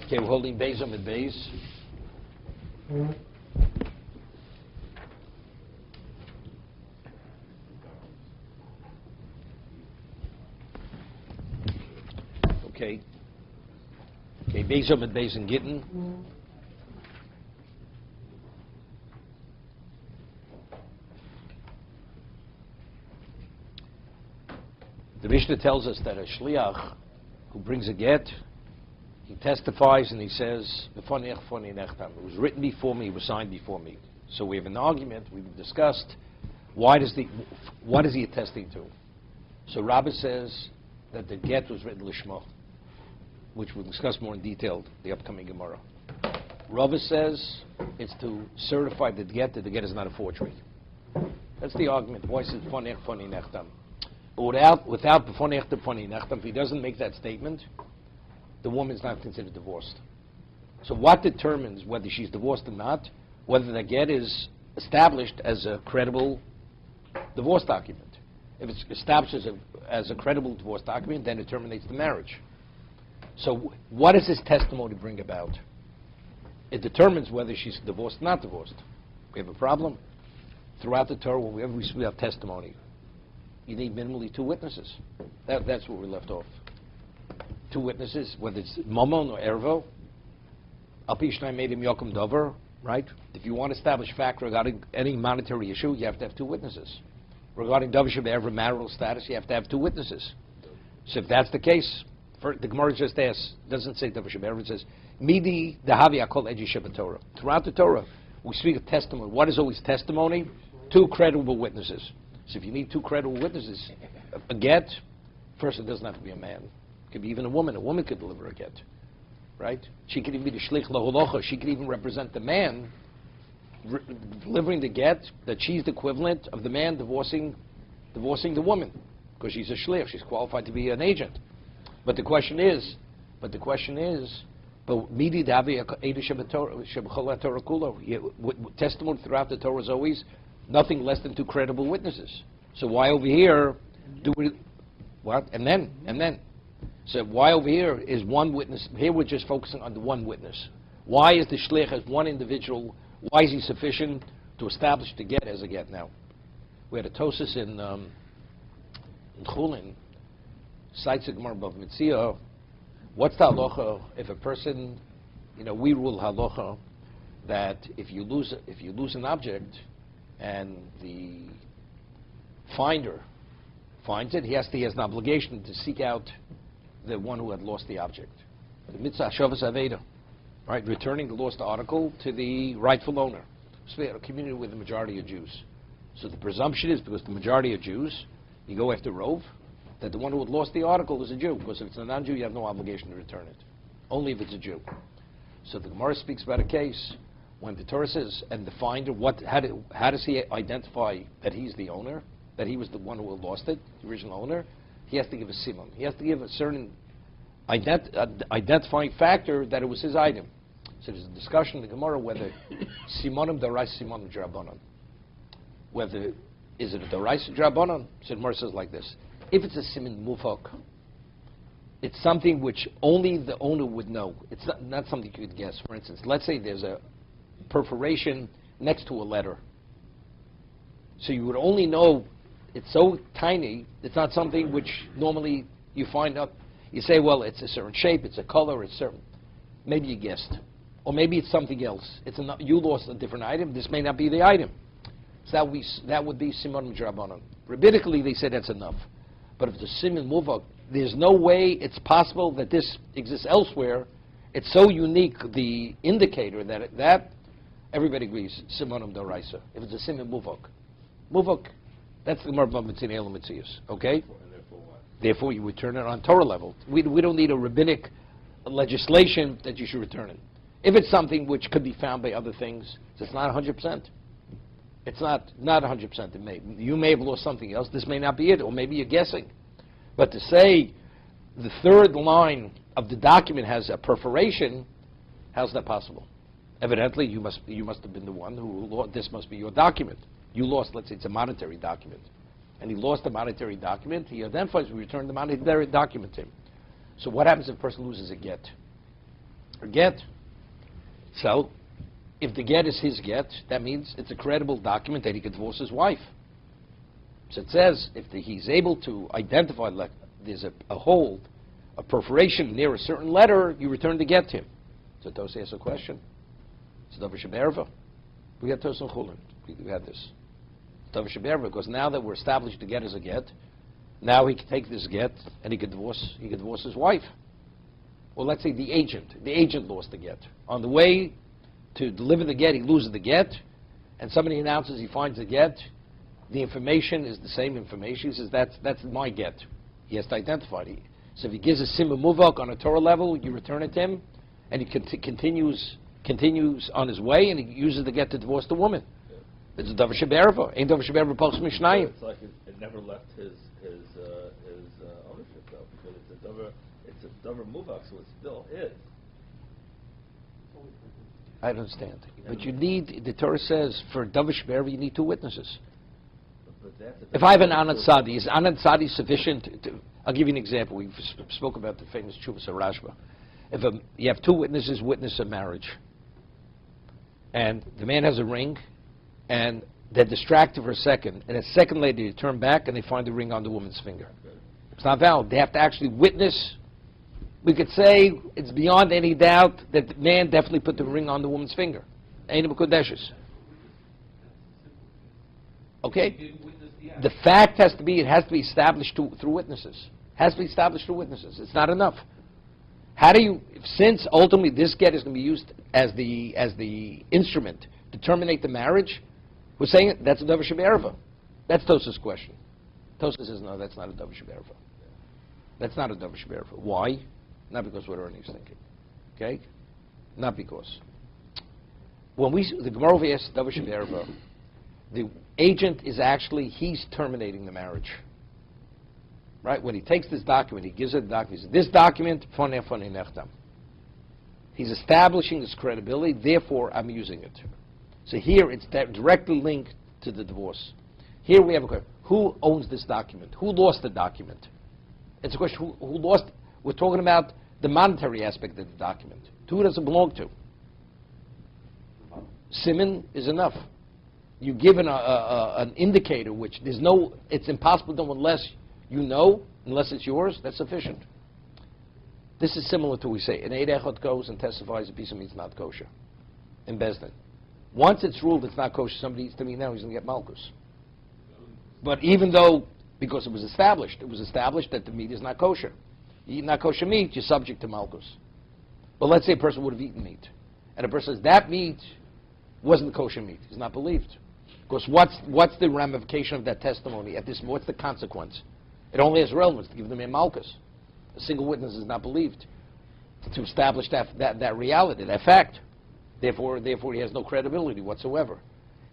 Okay, we're holding Beis Amid Beis. Okay. Okay, Beis Amid Beis and Gitten. The Mishnah tells us that a shliach who brings a get, he testifies and he says, it was written before me, it was signed before me. So we have an argument, we've discussed, what is he attesting to? So Rabbi says that the get was written lishma, which we'll discuss more in detail the upcoming Gemara. Rava says it's to certify that the get is not a forgery. That's the argument. Why is it fonech foni nechtam? Without b'fonech foni nechtam, if he doesn't make that statement, the woman is not considered divorced. So what determines whether she's divorced or not? Whether the get is established as a credible divorce document. If it's established as a credible divorce document, then it terminates the marriage. So what does this testimony bring about? It determines whether she's divorced or not divorced. We have a problem. Throughout the Torah, whenever we have testimony, you need minimally 2 witnesses. That's where we left off. 2 witnesses, whether it's Mamon or Ervo. Al-Pishnai made him Yokum Dover, right? If you want to establish fact regarding any monetary issue, you have to have 2 witnesses. Regarding Dover Shabbat marital status, you have to have 2 witnesses. So if that's the case, the Gemara just asks, doesn't say Dover Shabbat, it says, Midi Dahavi Akol Eji Shabbat Torah. Throughout the Torah, we speak of testimony. What is always testimony? 2 credible witnesses. So if you need 2 credible witnesses, a get, first it doesn't have to be a man. It could be even a woman. A woman could deliver a get, right? She could even be the shlich laholocha. She could even represent the man delivering the get, that she's the equivalent of the man divorcing the woman, because she's a shlich. She's qualified to be an agent. But the question is, testimony throughout the Torah is always nothing less than 2 credible witnesses. So why over here do we, what? And then. So why over here is 1 witness? Here we're just focusing on the 1 witness. Why is the shlich as 1 individual? Why is he sufficient to establish the get as a get now? We had a Tosis in Chulin, cites a Gemara above Mitzvah. What's the halacha if a person, we rule halacha that if you lose an object and the finder finds it, he has an obligation to seek out the one who had lost the object. The mitzvah shavas aveda, right? Returning the lost article to the rightful owner. So we had a community with the majority of Jews. So the presumption is, because the majority of Jews, you go after Rov, that the one who had lost the article is a Jew. Because if it's a non-Jew, you have no obligation to return it. Only if it's a Jew. So the Gemara speaks about a case when the Torah says, and the finder, how does he identify that he's the owner, that he was the one who had lost it, the original owner? He has to give a simon. He has to give a certain identifying factor that it was his item. So there's a discussion in the Gemara whether simonim darais simonim drabanan. Whether is it a darais drabanan? So the Gemara says like this: if it's a simon mufak, it's something which only the owner would know. It's not something you could guess. For instance, let's say there's a perforation next to a letter. So you would only know it's so tiny, it's not something which normally you find out. You say, well, it's a certain shape, it's a color, it's certain. Maybe you guessed. Or maybe it's something else. You lost a different item, this may not be the item. So that would be Simon Drabanan. Rabbinically, they say that's enough. But if it's a Simon Muvak, there's no way it's possible that this exists elsewhere. It's so unique, the indicator, that everybody agrees, Simonum Doraisa. If it's a Simon Muvak, that's the Gemara of Mitzvah Elam Mitzias, okay? Therefore, you return it on Torah level. We don't need a rabbinic legislation that you should return it. If it's something which could be found by other things, it's not 100%. It's not 100%. You may have lost something else. This may not be it, or maybe you're guessing. But to say the 3rd line of the document has a perforation, how's that possible? Evidently, you must have been the one who lost. This must be your document. You lost, let's say it's a monetary document. And he lost the monetary document. He identifies, we return the monetary document to him. So what happens if a person loses a get? a get. So, if the get is his get, that means it's a credible document that he could divorce his wife. So it says, if he's able to identify, like, there's a hold, a perforation near a certain letter, you return the get to him. So Tosa asks a question. It's Davar Sheberva. We had Tosa and Chulin. We had this. Davar Sheberva, because now that we're established the get is a get, now he can take this get and he could divorce his wife. Well, let's say the agent lost the get. On the way to deliver the get, he loses the get, and somebody announces he finds the get. The information is the same information. He says, that's my get. He has to identify it. So if he gives a simba muvok on a Torah level, you return it to him, and he continues on his way, and he uses the get to divorce the woman. Yeah. It's a Davar Sheberva. Ain't Davar Sheberva Pachas Mishnayim. It's like it never left his ownership, though, because it's a Davar muvok, so it's still his. I understand. But you need, the Torah says, for Davar Sheberva, you need two witnesses. If I have an Anad Sadi, is Anad Sadi sufficient? I'll give you an example. We spoke about the famous Chuvas of Rashba. If you have two witnesses witness a marriage, and the man has a ring, and they're distracted for a second, and a second later they turn back and they find the ring on the woman's finger. It's not valid. They have to actually witness. We could say it's beyond any doubt that the man definitely put the ring on the woman's finger. Ein B'Kodeshes. Okay? The fact has to be established through witnesses. Has to be established through witnesses. It's not enough. How do you, since ultimately this get is going to be used as the instrument to terminate the marriage, we're saying that's a Davar Sheberva. That's Tosa's question. Tosa says, no, that's not a Davar Sheberva. That's not a Davar Sheberva. Why? Not because what Ernie's thinking. Okay? Not because. When the Gemara asks Davar Sheberva, the agent is actually, he's terminating the marriage. Right? When he takes this document, he gives it the document, he says, this document, foneh nechtam. He's establishing his credibility, therefore I'm using it. So here it's directly linked to the divorce. Here we have a question, who owns this document? Who lost the document? It's a question, who lost, we're talking about the monetary aspect of the document. To who does it belong to? Siman is enough. You give an indicator which there's no, it's impossible to know unless you know, unless it's yours, that's sufficient. This is similar to what we say, an Eid Echad goes and testifies a piece of meat's not kosher in Bezdin. Once it's ruled it's not kosher, somebody eats the meat now, he's going to get malchus. But even though, because it was established that the meat is not kosher. You eat not kosher meat, you're subject to malchus. But let's say a person would have eaten meat, and a person says, that meat wasn't kosher meat. He's not believed. Because what's the ramification of that testimony at this? What's the consequence? It only has relevance to give them a malchus. A single witness is not believed to establish that reality, that fact. Therefore, he has no credibility whatsoever.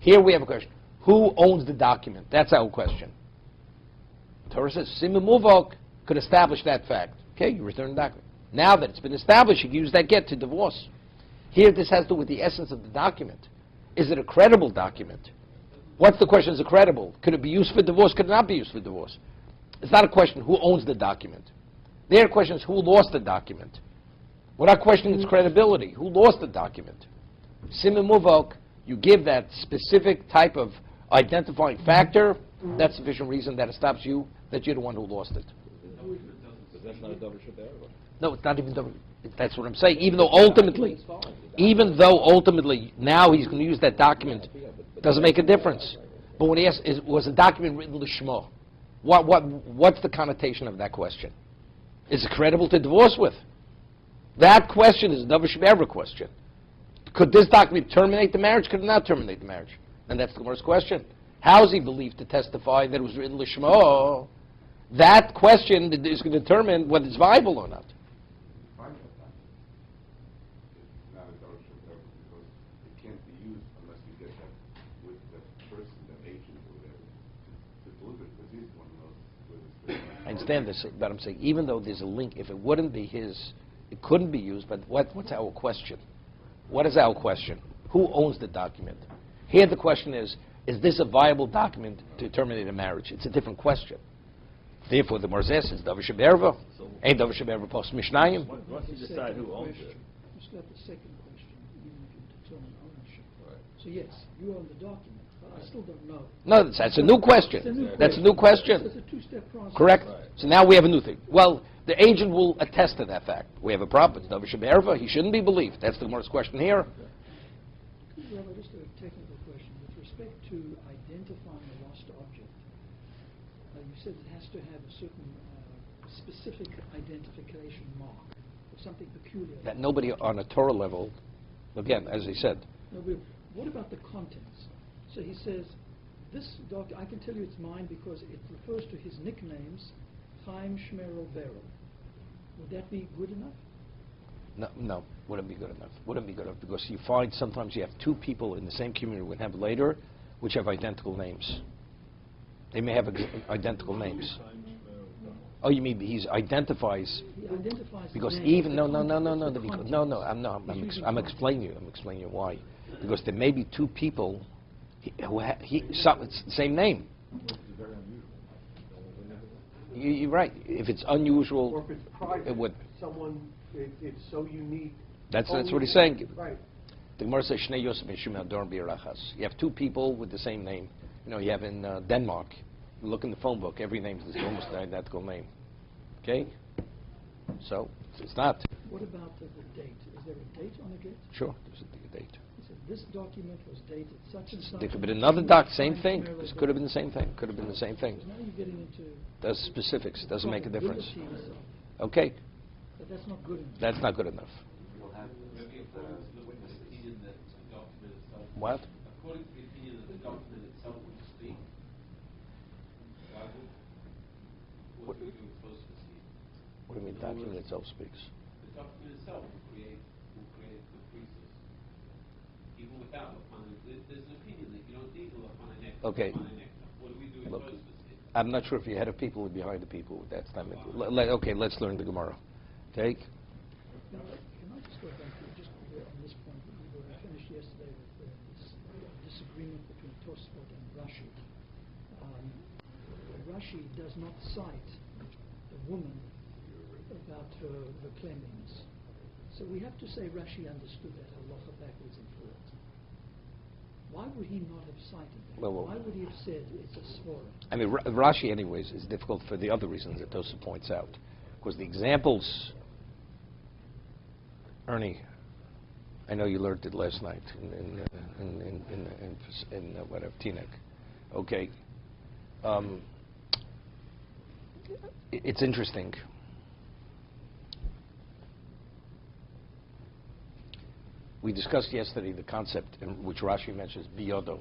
Here we have a question: who owns the document? That's our question. Torah says Simon Muvok could establish that fact. Okay, you return the document. Now that it's been established, you can use that get to divorce. Here, this has to do with the essence of the document. Is it a credible document? What's the question? Is it credible? Could it be used for divorce? Could it not be used for divorce? It's not a question who owns the document. Their question is who lost the document. We're not questioning its credibility. Who lost the document? Siman Muvok, you give that specific type of identifying factor, that's sufficient reason that it stops you, that you're the one who lost it. That's not a Davar Sheberva. No, it's not even Davar. That's what I'm saying. Even though ultimately now he's going to use that document, doesn't make a difference. But when he asks, was a document written l'shmo? What's the connotation of that question? Is it credible to divorce with? That question is a Davar Sheberva question. Could this document terminate the marriage? Could it not terminate the marriage? And that's the Gemara's question. How is he believed to testify that it was written l'shmo? That question is going to determine whether it's viable or not. I understand this, but I'm saying even though there's a link, if it wouldn't be his, it couldn't be used, but what's our question? What is our question? Who owns the document? Here the question is this a viable document to terminate a marriage? It's a different question. Therefore the Morzes is Davar Sheberva. Ain't Davar Sheberva Pachas Mishnayim. Once you decide who owns it. still have the second question, even if you determine ownership. Right. So yes, you own the document, but I still don't know. No, that's a new question. That's a new question. It's a two-step process. Correct? Right. So now we have a new thing. Well, the agent will attest to that fact. We have a problem. It's Davar Shebe'erva. He shouldn't be believed. That's the Gemara's question here. Rabbi, just a technical question. With respect to identifying a lost object, you said it has to have a certain specific identification mark, or something peculiar. That nobody on a Torah level, again, as he said, No, but what about the contents? So he says, this I can tell you it's mine because it refers to his nicknames, Chaim, Shmerel, Beryl. Would that be good enough? no, wouldn't be good enough. Wouldn't be good enough because you find sometimes you have two people in the same community we have later, which have identical names. They may have identical names. Oh, you mean he identifies? He identifies Because the name, even the no. contents. I'm explaining you. I'm explaining you why. Because there may be two people who it's the same name. You're right. If it's unusual, Or if it's private, it would. it's so unique. That's Only what he's saying. Right. The Gemara says Shnei Yosef and Shimei Adorn B'Yerachas. You have two people with the same name. You have in Denmark. You look in the phone book. Every name is almost an identical name. Okay. So it's not. What about the date? Is there a date on the gate? Sure. There's a date. He said, this document was dated such and such. There could have been and another such, doc. Same Chaim, thing. Shmerel, This Beryl. could have been the same thing. Could have been the same thing. Now you're getting into The specifics doesn't make a difference. probability and stuff. Okay. But that's not good enough. That's not good enough. Maybe according to the witness' opinion that the document itself. What? According to the opinion that the document itself would speak. What do we do with Tosfos here? What do you mean document itself speaks? The document itself will create the priestess. Even without Lachanan, there's an opinion that you don't need the Lachanan. Okay. What do we do with Look, Tosfos here? I'm not sure if you're ahead of people or behind the people. That's not. Okay, let's learn the Gemara. Okay. Now, can I just go back to just on this point? We finished yesterday with this disagreement between Tosfot and Rashi. Rashi does not cite the woman about her cleanliness. So we have to say Rashi understood that halacha backwards and forwards. Why would he not have cited that? Well, why would he have said it's a svara? I mean, Rashi, anyways, is difficult for the other reasons that Tosa points out, because the examples. Ernie, I know you learned it last night in whatever Teaneck. Okay. It's interesting. We discussed yesterday the concept in which Rashi mentions biyodo.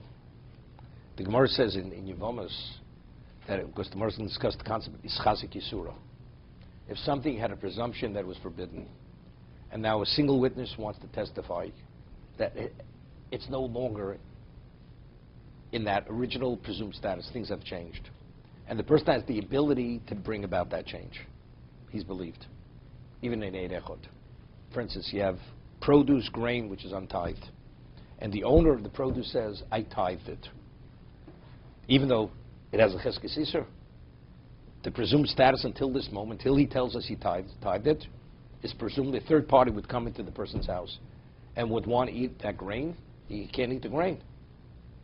The Gemara says in Yevamos that because the Gemara discussed the concept of ischazik yisura. If something had a presumption that was forbidden, and now a single witness wants to testify that it's no longer in that original presumed status, things have changed. And the person has the ability to bring about that change. He's believed. Even in Eid Echad. For instance, you have produce, grain, which is untithed. And the owner of the produce says, I tithed it. Even though it has a cheskes iser. The presumed status until this moment, till he tells us he tithed it, is presumed a third party would come into the person's house and would want to eat that grain. He can't eat the grain.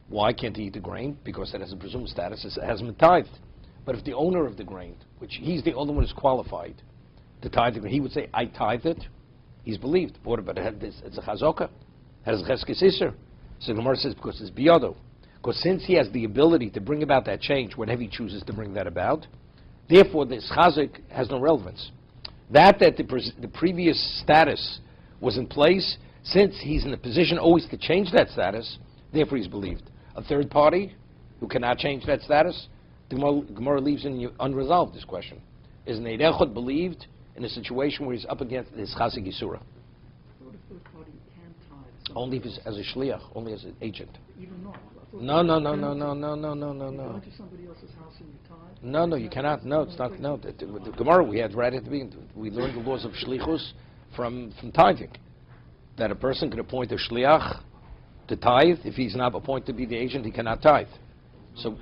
Why can't he eat the grain? Because it has a presumed status, it hasn't been tithed. But if the owner of the grain, which he's the only one who's qualified to tithe the grain, he would say, I tithed it, he's believed. But it's a chazokah, it has a cheskes iser. So the Gemara says, because it's biyodo. Because since he has the ability to bring about that change whenever he chooses to bring that about, therefore this chazik has no relevance. That the previous status was in place, since he's in a position always to change that status, therefore he's believed. A third party who cannot change that status, the Gemara leaves unresolved this question. Is an Eid Echad believed in a situation where he's up against his chazik yisura? What if third party can tithe? Only if he's as a shliach, only as an agent. Even not. No. You go into somebody else's house and you tithe? No, you cannot. No, it's not. No, the Gemara we had right at the beginning. We learned the laws of shlichus from tithing. That a person can appoint a shliach to tithe. If he's not appointed to be the agent, he cannot tithe. So, There's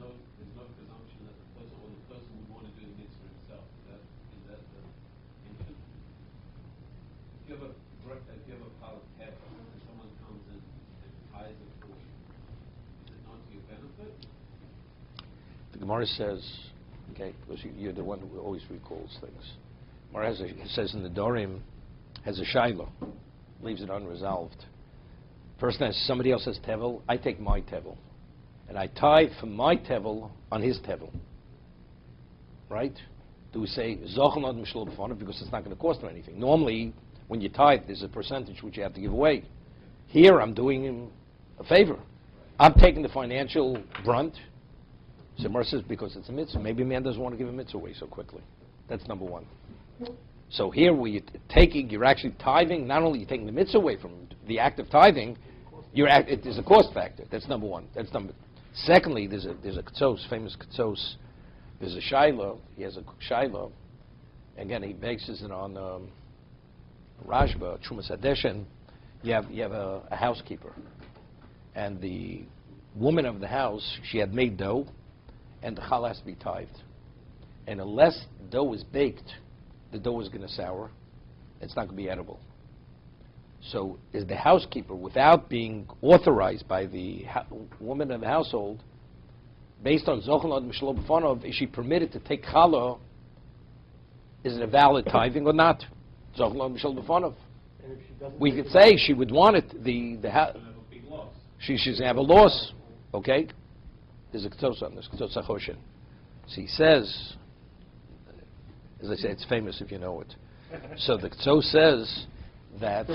no presumption that the person would want to do the mitzvah himself. Is that the intention? you have a pile of tevel and someone comes in and ties it for you, is it not to your benefit? The Gemara says, okay, because you're the one who always recalls things. Gemara says in the Dorim, has a shiloh, leaves it unresolved. Person has somebody else has tevel, I take my tevel, and I tie from my tevel on his tevel. Right? Do we say zochel not mishlo b'fanav because it's not going to cost him anything? Normally, when you tithe, there's a percentage which you have to give away. Here, I'm doing him a favor. I'm taking the financial brunt. So Gemara says because it's a mitzvah. Maybe a man doesn't want to give a mitzvah away so quickly. That's number one. So here, where you're actually tithing. Not only are you taking the mitzvah away from the act of tithing, there's a cost factor. That's number one. Secondly, there's a ketzos, famous ketzos. There's a shiloh. He has a shiloh. Again, he bases it on Rashba, Trumas Hadeshen. You have a housekeeper, and the woman of the house, she had made dough, and the challah has to be tithed. And unless dough is baked, the dough is going to sour. It's not going to be edible. So is the housekeeper, without being authorized by the woman of the household, based on Zochel Ad Mishlo B'Fanov, is she permitted to take challah? Is it a valid tithing or not? Zochel Ad Mishlo B'Fanov. We could say she would want it. She's gonna have a big loss. She's going to have a loss. Okay? There's a ketzos on this, ketzos HaChoshen. So he says, as I say, it's famous if you know it. So the ketzos says that,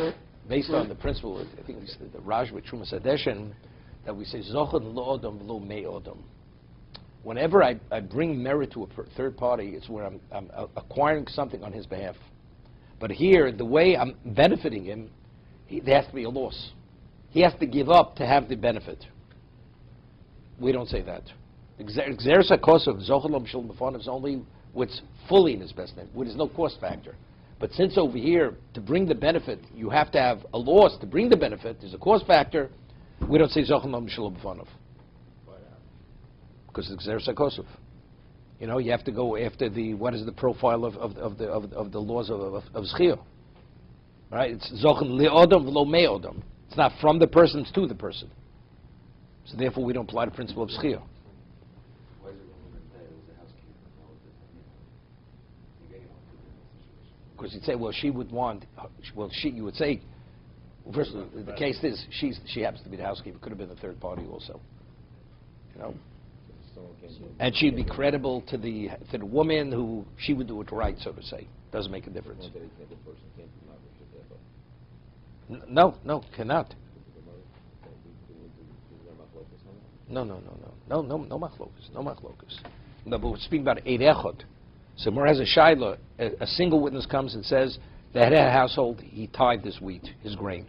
based on the principle, I think it's the Raj with Trumas Hadeshen, that we say, Zochel lo odom lo me odom. Whenever I bring merit to a third party, it's where I'm acquiring something on his behalf. But here, the way I'm benefiting him, there has to be a loss. He has to give up to have the benefit. We don't say that. Xeris HaKosov, Zochel lo Mishlo B'Fanov, is only what's fully in his best name, where there's no cost factor. But since over here, to bring the benefit, you have to have a loss to bring the benefit, there's a cost factor, we don't say Zochel lo Mishlo B'Fanov. Because it's Xeris HaKosov. You know, you have to go after what is the profile of the laws of Zchiyah. Right? It's Zochel le'odom v'lo me'odom. It's not from the person, it's to the person. So therefore we don't apply the principle of Zchiyah. Because you'd say, well, she would want, you would say, first, the case is, she happens to be the housekeeper, could have been the third party also. You know? And she'd be credible to the woman who she would do it right, so to say. Doesn't make a difference. No, cannot. No machlokas. No, but we're speaking about Eid Echad. So Mor has a shayla. A single witness comes and says the head of the household, he tithed this wheat, his grain.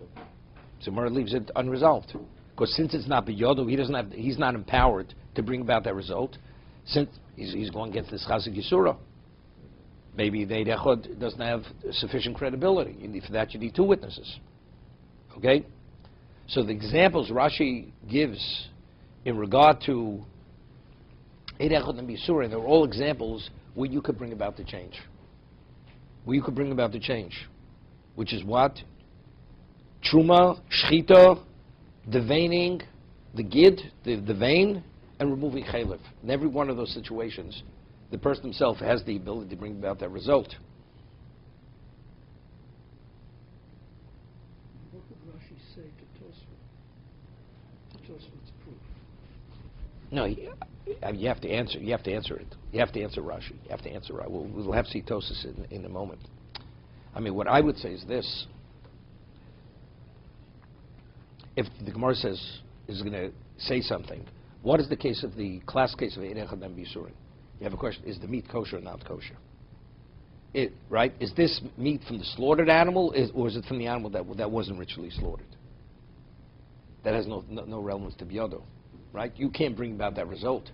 So Mor leaves it unresolved. Because since it's not b'yodo, he's not empowered to bring about that result. Since he's going against this Chazak Yisura. Maybe the Eid Echad doesn't have sufficient credibility. For that you need two witnesses. Okay? So the examples Rashi gives in regard to Eid Echad and Yisura, they're all examples where you could bring about the change. Which is what? Truma, Shchita, the veining, the gid, the vein, and removing chaylev. In every one of those situations, the person himself has the ability to bring about that result. What would Rashi say to Tosfot's proof? No, you have to answer. You have to answer it. You have to answer Rashi. You have to answer Rashi. We'll have to see Tosfos in a moment. I mean, what I would say is this: if the Gemara is going to say something, what is the case of the class case of Eid Echad and Bisurim? You have a question: is the meat kosher or not kosher? Right? Is this meat from the slaughtered animal, or is it from the animal that wasn't ritually slaughtered? That has no relevance to biyodo, right? You can't bring about that result.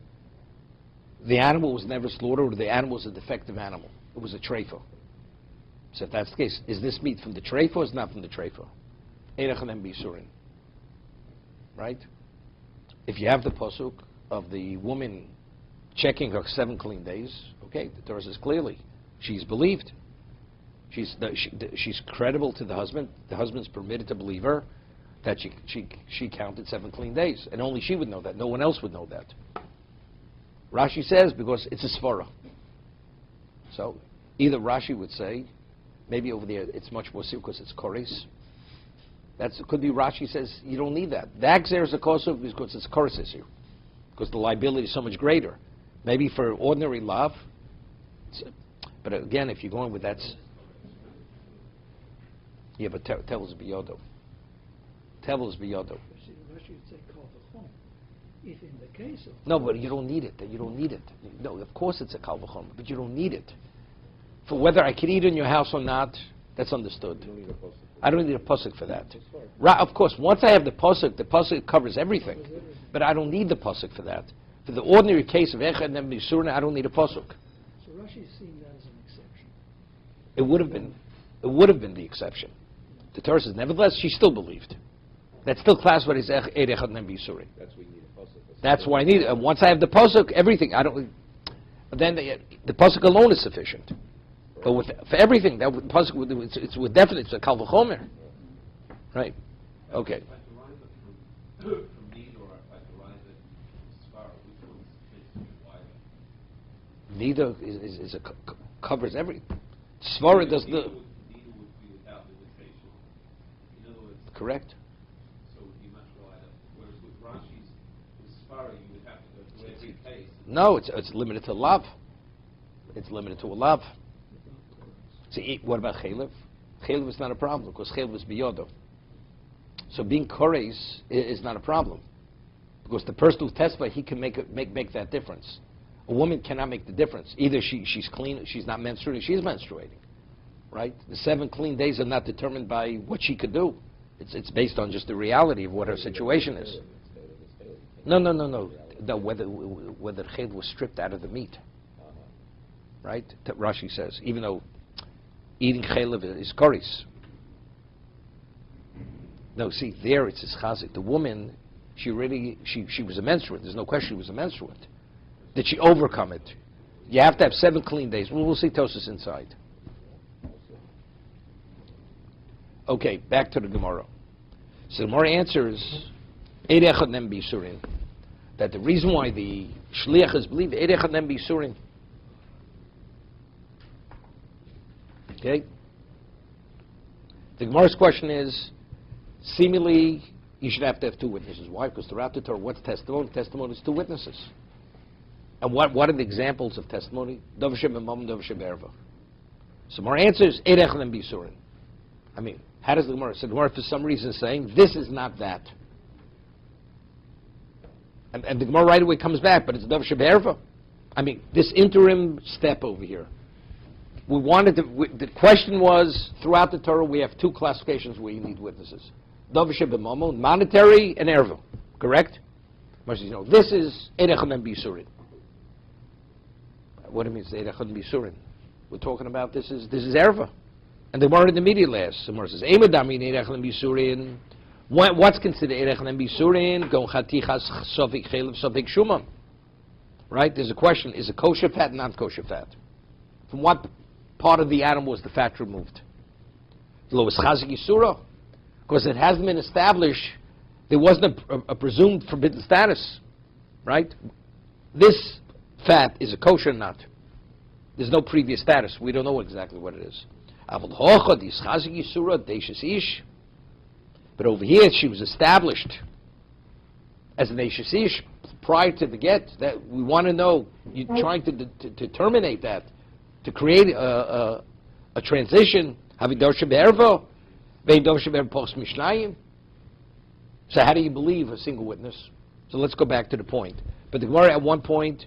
The animal was never slaughtered, or the animal was a defective animal. It was a treifa. So if that's the case, is this meat from the treifa or is it not from the treifa? Eid Echad and Bisurim. Right? If you have the pasuk of the woman checking her 7 clean days, okay, the Torah says clearly she's believed. She's credible to the husband. The husband's permitted to believe her that she counted 7 clean days, and only she would know that. No one else would know that. Rashi says because it's a svara. So either Rashi would say, maybe over there it's much more serious because it's koris. Could be Rashi says you don't need that. The Akzer is a kosov because it's koris issue, because the liability is so much greater. Maybe for ordinary love, but again, if you're going with that, yeah, but Tevel is biyodo. Tevel is biyodo. Rashi would say kal v'chom. If in the case of No, but you don't need it. You don't need it. No, of course it's a kal v'chom, but you don't need it. For whether I can eat in your house or not, that's understood. I don't need a pasuk for that. Of course, once I have the pasuk covers everything. But I don't need the pasuk for that. For the ordinary case of echad and misurna, I don't need a pasuk. So Rashi is seeing that as an exception. It would have been the exception. The Torah says, nevertheless, she still believed. That's still classified as echad and misurna. That's why you need a pasuk. That's why I need it. And once I have the pasuk, everything. I don't. Then the pasuk alone is sufficient. But for everything, that pasuk it's with definite. It's a kal v'chomer, right? Okay. If I derive it from need, or if I derive it from svara, which one is wider? Neither covers everything. Svara does the Neither would be without limitation. In other words, correct. so it would be much wider. Whereas with Rashi's, with svara, you would have to go through every case. No, it's limited to love. It's limited to a love. See, what about chaylev? Chaylev is not a problem because chaylev is biyodo. So being koreis is not a problem because the person who testifies, he can make that difference. A woman cannot make the difference. Either she's clean, she's not menstruating, she's menstruating, right? The 7 clean days are not determined by what she could do. It's based on just the reality of what her situation is. No. Whether chaylev was stripped out of the meat, right? Rashi says, even though eating chaylev is koris. No, see, there it's chazik. The woman, she was a menstruant. There's no question she was a menstruant. Did she overcome it? You have to have 7 clean days. We'll see Tosas inside. Okay, back to the Gemara. So the Gemara answers, Eid echad nem bisurin. That the reason why the shliach is believed, Eid echad nem bisurin. Okay? The Gemara's question is, seemingly, you should have to have 2 witnesses. Why? Because throughout the Torah, what's testimony? Testimony is 2 witnesses. And what are the examples of testimony? Dov shebemam, dov sheberva. So Gemara answers, Eid echad nem bisurin. I mean, how does the Gemara? So the Gemara, for some reason, is saying, this is not that. And the Gemara right away comes back, but it's dov sheberva. I mean, this interim step over here. The question was, throughout the Torah, we have 2 classifications where you need witnesses. Dov shebemamon, monetary and erva. Correct? This is Eid echad nem bisurin. What do you mean it's Eid echad nem bisurin? We're talking about this is erva. And the Gemara in the immediately asks, the Gemara says, Eimadami Eid echad nem bisurin. What's considered Eid echad nem bisurin? Gon chatichas sofik chaylev sofik shumam. Right? There's a question, is it kosher fat, not kosher fat? From what part of the animal was the fat removed? Lo is chazik yisura, because it hasn't been established. There wasn't a presumed forbidden status, right? This fat is a kosher nut. There's no previous status. We don't know exactly what it is. But over here, she was established as an eishes ish prior to the get. That we want to know. You're trying to terminate that, to create a transition. So how do you believe a single witness? So let's go back to the point. But the Gemara at one point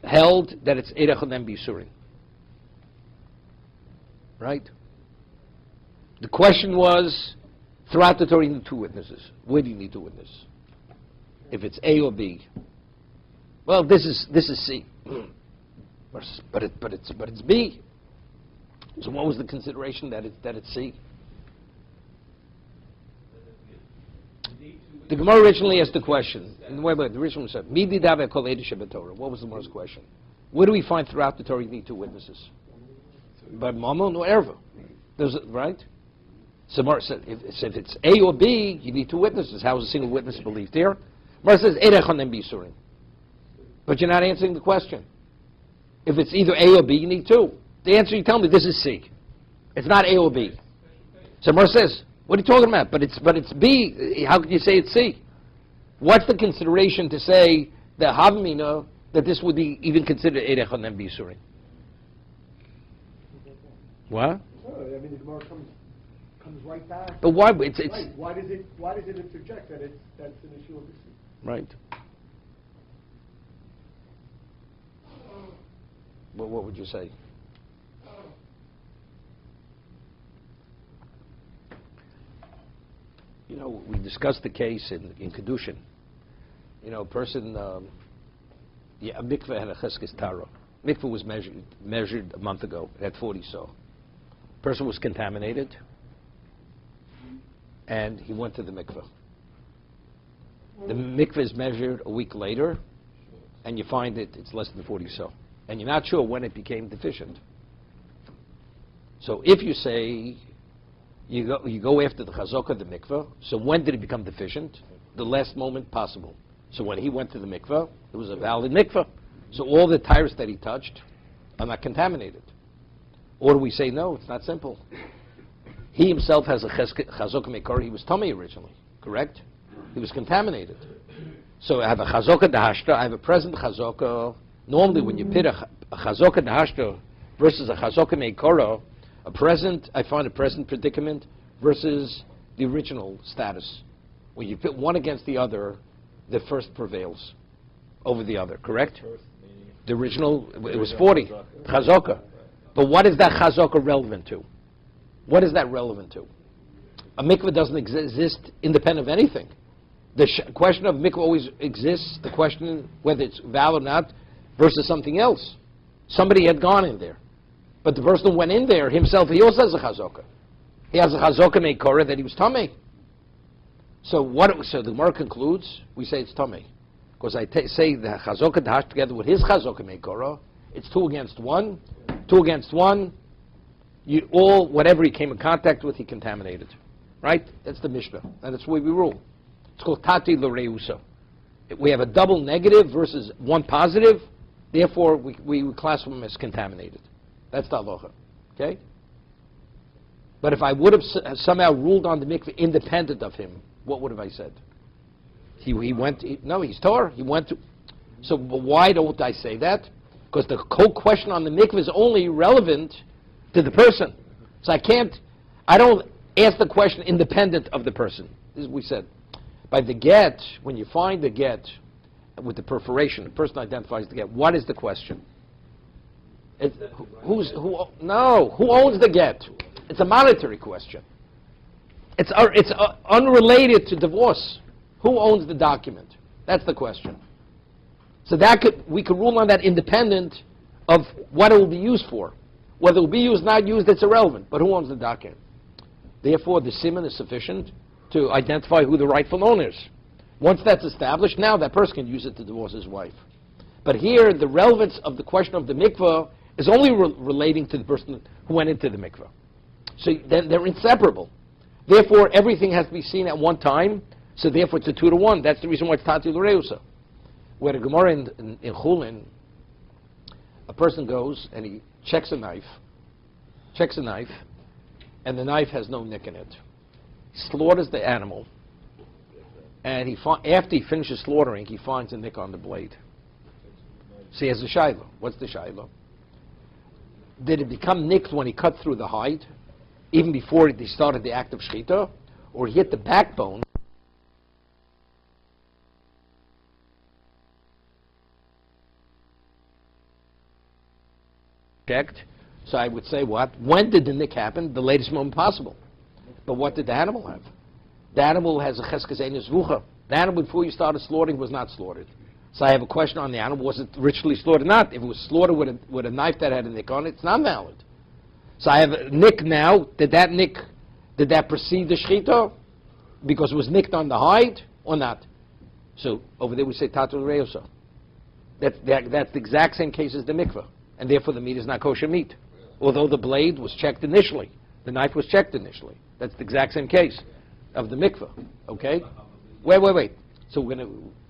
held that it's Eid echad nem bisurin. Right? The question was, throughout the Torah you need 2 witnesses. Where do you need 2 witnesses? If it's A or B. Well, this is C. But it's B. So what was the consideration that it's C? The Gemara originally asked the question. Wait, the original said, "Mi didave kol edish Torah." What was the Gemara's question? Where do we find throughout the Torah you need 2 witnesses? So But mama no erva. Right? So Mar said, if it's A or B, you need two witnesses. How is a single witness believed here? Mar says, Erechonem bisurim. But you're not answering the question. If it's either A or B, you need two. The answer you tell me, this is C. It's not A or B. So Mar says, what are you talking about? But it's B. How could you say it's C? What's the consideration to say that Havmina, that this would be even considered Erechonem bisurim? What? Oh, I mean, the Gemara comes right back. But why? It's right. Why does it interject that that's an issue of the sea? Right. Well, what would you say? You know, we discussed the case in Kedushin. You know, a person, a mikveh had a cheskes tara. Mikveh was measured a month ago. It had 40 so. Person was contaminated, and he went to the mikveh. The mikveh is measured a week later, and you find it's less than 40 so. And you're not sure when it became deficient. So if you say you go after the chazaka of the mikveh, so when did it become deficient? The last moment possible. So when he went to the mikveh, it was a valid mikveh. So all the tires that he touched are not contaminated. Or do we say, no, it's not simple. He himself has a chazaka mekor. He was tummy originally, correct? He was contaminated. So I have a chazaka dahashta, I have a present chazaka. Normally when you pit a chazaka dahashta versus a chazaka mekor, I find a present predicament versus the original status. When you pit one against the other, the first prevails over the other, correct? The original, it was 40, chazaka. But what is that chazaka relevant to? What is that relevant to? A mikveh doesn't exist independent of anything. The question of mikveh always exists, the question whether it's valid or not, versus something else. Somebody had gone in there. But the person who went in there himself, he also has a chazaka. He has a chazaka meikora that he was tamei. So the Gemara concludes, we say it's tamei. Because I say the chazaka dahash together with his chazaka meikora, it's 2 against 1. 2 against 1. Whatever he came in contact with, he contaminated. Right? That's the Mishnah. And that's the way we rule. It's called tati l'reusa. We have a double negative versus one positive. Therefore, we classify them as contaminated. That's the halacha. Okay? But if I would have somehow ruled on the mikveh independent of him, what would have I said? He's Torah. He went to... So why don't I say that? Because the whole question on the mikveh is only relevant to the person. So I don't ask the question independent of the person. This is what we said. By the get, when you find the get with the perforation, the person identifies the get. What is the question? Who owns the get? It's a monetary question. It's unrelated to divorce. Who owns the document? That's the question. So we could rule on that independent of what it will be used for. Whether it will be used, not used, it's irrelevant. But who owns the document? Therefore, the siman is sufficient to identify who the rightful owner is. Once that's established, now that person can use it to divorce his wife. But here, the relevance of the question of the mikveh is only relating to the person who went into the mikveh. So they're inseparable. Therefore, everything has to be seen at one time. So therefore, it's a 2-to-1. That's the reason why it's tati l'reusa. Where the Gemara in Chulin, a person goes and he checks a knife, and the knife has no nick in it. He slaughters the animal, and after he finishes slaughtering, he finds a nick on the blade. So he has a shiloh. What's the shiloh? Did it become nicked when he cut through the hide, even before he started the act of shechita, or he hit the backbone? Checked. So I would say what? When did the nick happen? The latest moment possible. But what did the animal have? The animal has a cheskes eines vucha. The animal before you started slaughtering was not slaughtered. So I have a question on the animal. Was it ritually slaughtered or not? If it was slaughtered with a knife that had a nick on it, it's not valid. So I have a nick now. Did that precede the shechita? Because it was nicked on the hide or not? So over there we say tati l'reusa. That's the exact same case as the mikveh. And therefore the meat is not kosher meat. Although the blade was checked initially. The knife was checked initially. That's the exact same case of the mikveh. Okay? Wait. So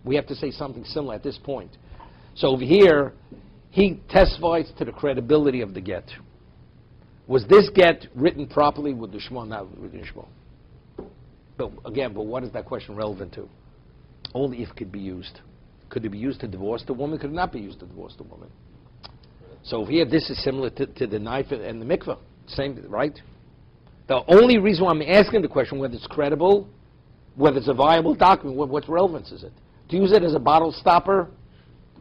we have to say something similar at this point. So over here, he testifies to the credibility of the get. Was this get written properly with the shema, not with the shema? But what is that question relevant to? Only if it could be used. Could it be used to divorce the woman? Could it not be used to divorce the woman? So over here, this is similar to the knife and the mikveh. Same, right? The only reason why I'm asking the question whether it's credible, whether it's a viable document, what relevance is it? To use it as a bottle stopper,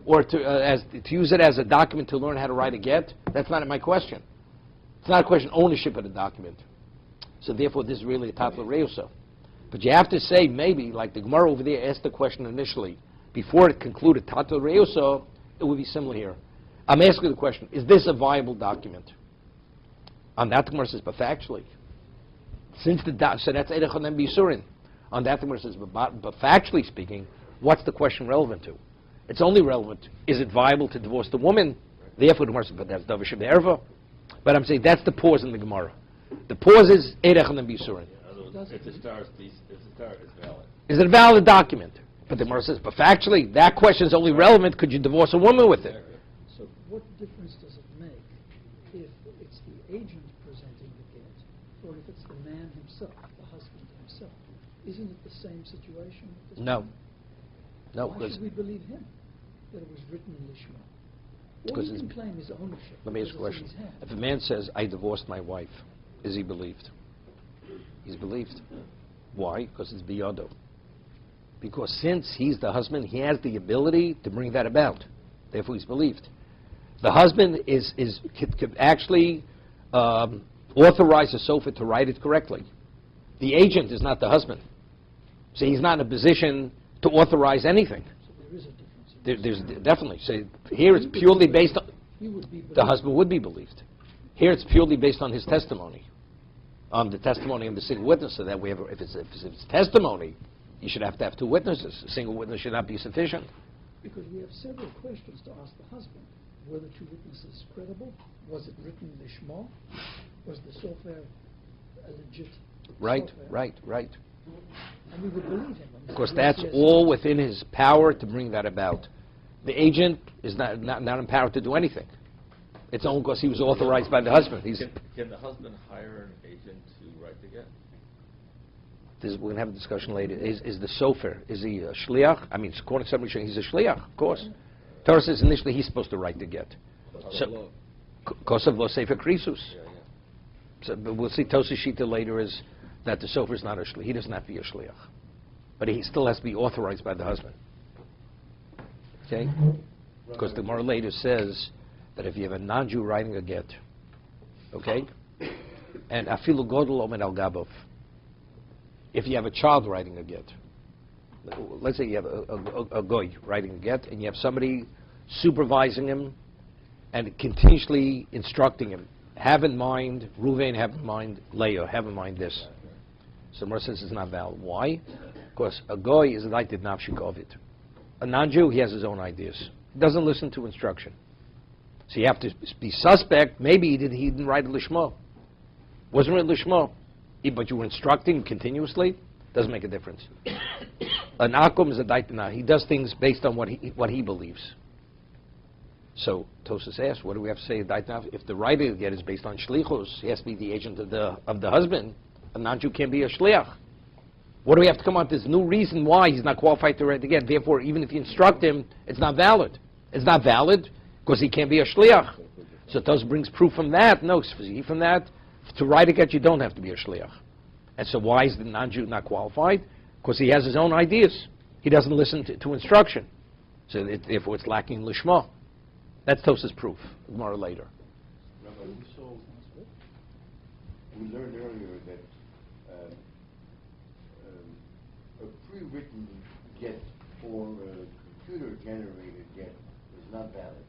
or to use it as a document to learn how to write a get, that's not my question. It's not a question of ownership of the document. So therefore, this is really a tatla reusa. But you have to say, maybe, like the Gemara over there asked the question initially, before it concluded tatla reusa, it would be similar here. I'm asking the question, is this a viable document? On that, the Gemara says, but factually. So that's Eidach and Bisurin. On that, the Gemara says, but factually speaking, what's the question relevant to? It's only relevant, is it viable to divorce the woman? Therefore, the Gemara says, but that's Davashim Erva. But I'm saying that's the pause in the Gemara. The pause is Eidach and Bisurin. If the star is valid. Is it a valid document? But the Gemara says, but factually, that question is only relevant, could you divorce a woman with it? So what difference does it make if it's the agent presenting the get, or if it's the man himself, the husband himself? Isn't it the same situation? At this No. point? No, Why because should we believe him that it was written in Lishma? All Because he it's- can claim is ownership. let me ask a because question. it's in his hand. If a man says, I divorced my wife, is he believed? He's believed. Why? Because it's biyado. Because since he's the husband, he has the ability to bring that about. Therefore, he's believed. The husband could actually authorize a sofa to write it correctly. The agent is not the husband. So he's not in a position to authorize anything. So there is a difference. There's definitely. So here it's purely based on, He would be the husband would be believed. Here it's purely based on his testimony. On the testimony of the single witness, so that we have, if it's testimony, you should have to have two witnesses. A single witness should not be sufficient. Because we have several questions to ask the husband. Were the two witnesses credible? Was it written Lishma? Was the software a legit Right, software? right. And we would believe him. Of course, that's all within his power to bring that about. The agent is not empowered to do anything. It's only because he was authorized by the husband. Can the husband hire an agent to write the get? We're going to have a discussion later. Is the sofer, is he a shliach? I mean, according to somebody saying he's a shliach, of course. Torah says initially he's supposed to write the get. So, kosav lo sefer krisus. So, but we'll see Tosas Shita later is that the sofer is not a shliach. He doesn't have to be a shliach. But he still has to be authorized by the husband. Okay? Because the Gemara later says that if you have a non-Jew writing a get, okay? And afilu godel omen al gabov. If you have a child writing a get, let's say you have a goy writing a get, and you have somebody supervising him and continuously instructing him, have in mind, Ruvain, have in mind, Leah, have in mind this. So Mer says it's not valid. Why? Because a goy is like the nafshikovit. A non-Jew, he has his own ideas. He doesn't listen to instruction. So you have to be suspect. Maybe he didn't write Lishma. Wasn't written Lishma. But you were instructing continuously. Doesn't make a difference. An akum is a daitana. He does things based on what he believes. So Tosas asks, what do we have to say? If the writer again is based on shlichus, he has to be the agent of the husband. A non-Jew can't be a shliach. What do we have to come up with this new reason why he's not qualified to write again? Therefore, even if you instruct him, it's not valid. It's not valid because he can't be a shliach. So Tosas brings proof from that. No, from that, to write again, you don't have to be a shliach. And so why is the non-Jew not qualified? Because he has his own ideas. He doesn't listen to instruction. So therefore, it's lacking lishma. That's Tosas' proof. More later. Rabbi, we learned earlier that a pre-written get or a computer-generated get is not valid.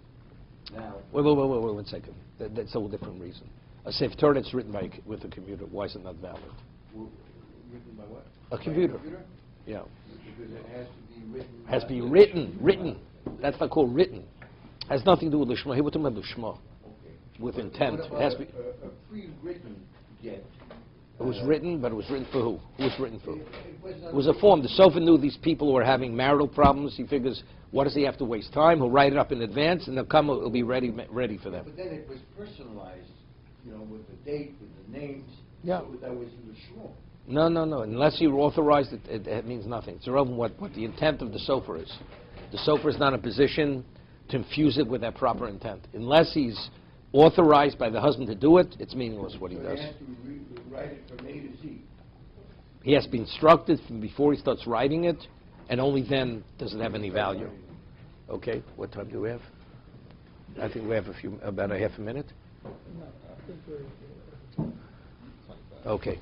Now, Wait 1 second. That's a whole different reason. A Sefer Torah that's written with a computer, why is it not valid? written by what? A By computer. Yeah. Because it has to be written. Has to be written. That's not called written. Has nothing to do with Lishma. Here we're talking about Lishma. Okay. with But intent. what It has to about be. a pre-written get? It was written, but it was written for who? Who was written for? It It was a form. The sofa knew these people who are having marital problems. He figures, what does he have to waste time? He'll write it up in advance, and they'll come. It'll be ready for them. But then it was personalized, with the date, with the names. Yeah. So that was in the shul. No. Unless you authorize it, it means nothing. It's irrelevant what the intent of the sofer is. The sofer is not in a position to infuse it with that proper intent. Unless he's authorized by the husband to do it, it's meaningless what he So does. he has to write it from A to Z. He has to be instructed from before he starts writing it, and only then does it have any value. Okay, what time do we have? I think we have about a half a minute. No, I think we're... Okay.